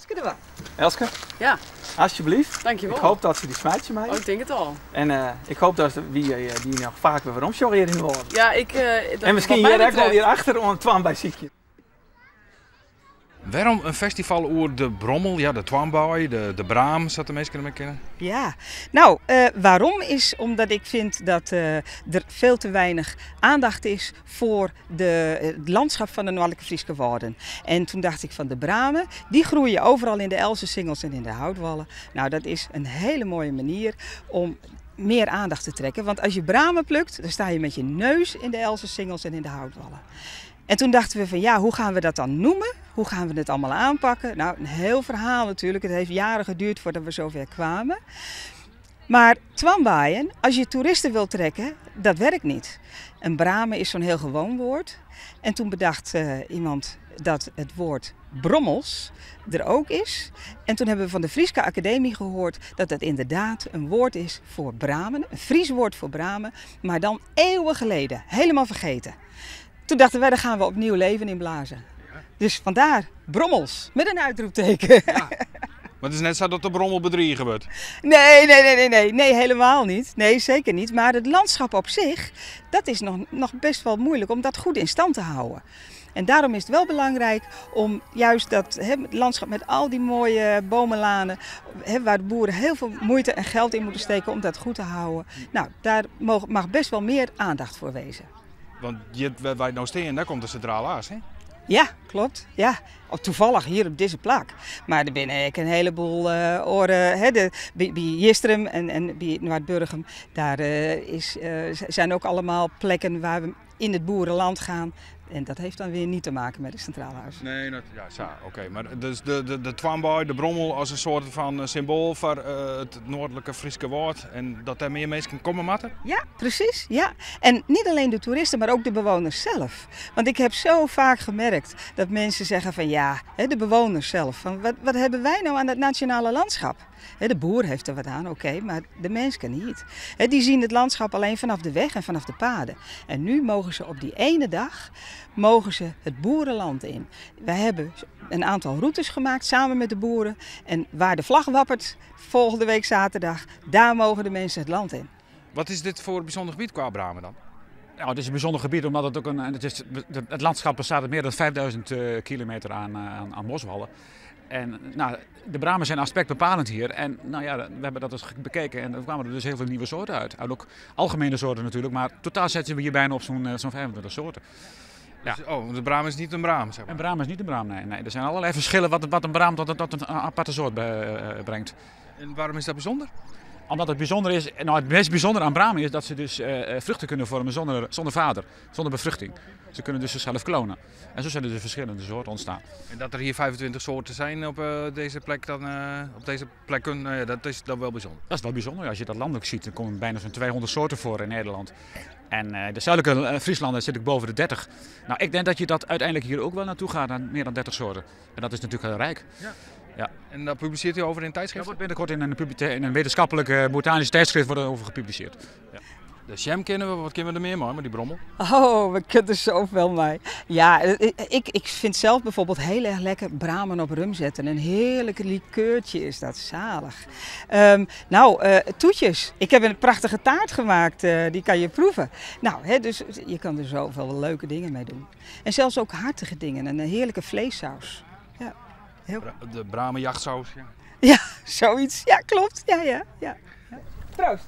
Elske er wel. Elske, Ja, alsjeblieft. dankjewel. Ik hoop dat ze die smijtje mee. Oh, ik denk het al. En ik hoop dat wie die nog vaak weer omsjoggen in worden. Ja, En misschien hier ook wel hierachter om het twam bij ziekje. Waarom een festival over de Brommel, ja, de Twambaai, de Braam, zat de meesten mee kennen? Ja, nou, waarom is omdat ik vind dat er veel te weinig aandacht is voor het landschap van de Noordelijke Friese Wouden. En toen dacht ik van de bramen, die groeien overal in de Elzensingels en in de houtwallen. Nou, dat is een hele mooie manier om meer aandacht te trekken. Want als je bramen plukt, dan sta je met je neus in de Elzensingels en in de houtwallen. En toen dachten we van ja, hoe gaan we dat dan noemen? Hoe gaan we het allemaal aanpakken? Nou, een heel verhaal natuurlijk. Het heeft jaren geduurd voordat we zover kwamen. Maar Twambaaien, als je toeristen wilt trekken, dat werkt niet. Een bramen is zo'n heel gewoon woord. En toen bedacht iemand dat het woord brommels er ook is. En toen hebben we van de Frieske Academie gehoord dat het inderdaad een woord is voor bramen. Een Fries woord voor bramen, maar dan eeuwen geleden. Helemaal vergeten. Toen dachten wij, daar gaan we opnieuw leven in blazen. Ja. Dus vandaar brommels, met een uitroepteken. Ja. Maar het is net zo dat de Brommel bedriegen wordt. Nee, helemaal niet. Nee, zeker niet. Maar het landschap op zich, dat is nog best wel moeilijk om dat goed in stand te houden. En daarom is het wel belangrijk om juist dat het landschap met al die mooie bomenlanen, waar de boeren heel veel moeite en geld in moeten steken om dat goed te houden. Nou, daar mag best wel meer aandacht voor wezen. Want waar wij nou staan, daar komt de centrale aas, hè? Ja, klopt. Ja. Toevallig hier op deze plek. Maar er binnen een heleboel oren. Bij Jistrum en bij Noordburgum, daar zijn ook allemaal plekken waar we in het boerenland gaan. En dat heeft dan weer niet te maken met het Centraal Huis. Nee, oké. Maar dus de Twambaai, de Brommel als een soort van symbool voor het noordelijke Friese woord. En dat daar meer mensen komen matten? Ja, precies. Ja. En niet alleen de toeristen, maar ook de bewoners zelf. Want ik heb zo vaak gemerkt dat mensen zeggen van ja, de bewoners zelf. Van wat hebben wij nou aan het nationale landschap? De boer heeft er wat aan, oké, maar de mens kan niet. Die zien het landschap alleen vanaf de weg en vanaf de paden. En nu mogen ze op die ene dag het boerenland in. Wij hebben een aantal routes gemaakt samen met de boeren. En waar de vlag wappert volgende week zaterdag, daar mogen de mensen het land in. Wat is dit voor een bijzonder gebied qua bramen dan? Nou, het is een bijzonder gebied omdat het ook het landschap bestaat uit meer dan 5000 kilometer aan boswallen. En nou, de bramen zijn aspectbepalend hier. En nou ja, we hebben dat dus bekeken en er kwamen er dus heel veel nieuwe soorten uit. En ook algemene soorten natuurlijk, maar totaal zetten we hier bijna op zo'n 25 soorten. Ja. Dus, de braam is niet een braam, zeg maar. Een braam is niet een braam, nee. Er zijn allerlei verschillen wat een braam tot een aparte soort brengt. En waarom is dat bijzonder? Omdat het bijzonder is, nou het meest bijzondere aan bramen is dat ze dus vruchten kunnen vormen zonder vader, zonder bevruchting. Ze kunnen dus zichzelf klonen. En zo zijn er dus verschillende soorten ontstaan. En dat er hier 25 soorten zijn op deze plek, dat is dan wel bijzonder. Dat is wel bijzonder. Als je dat landelijk ziet, dan komen bijna zo'n 200 soorten voor in Nederland. En de zuidelijke Friesland zit ik boven de 30. Nou, ik denk dat je dat uiteindelijk hier ook wel naartoe gaat, aan meer dan 30 soorten. En dat is natuurlijk heel rijk. Ja. Ja. En daar publiceert u over in tijdschrift? Ja, wordt binnenkort in een wetenschappelijk botanisch tijdschrift wordt over gepubliceerd. Ja. De jam kennen we, wat kennen we er meer maar met die Brommel? Oh, we kunnen er zoveel mee. Ja, ik vind zelf bijvoorbeeld heel erg lekker bramen op rum zetten. Een heerlijk likeurtje is dat, zalig. Toetjes. Ik heb een prachtige taart gemaakt, die kan je proeven. Nou, dus je kan er zoveel leuke dingen mee doen. En zelfs ook hartige dingen, een heerlijke vleessaus. Ja. De bramen jachtsaus. Ja. Ja, zoiets. Ja, klopt. Ja. Proost.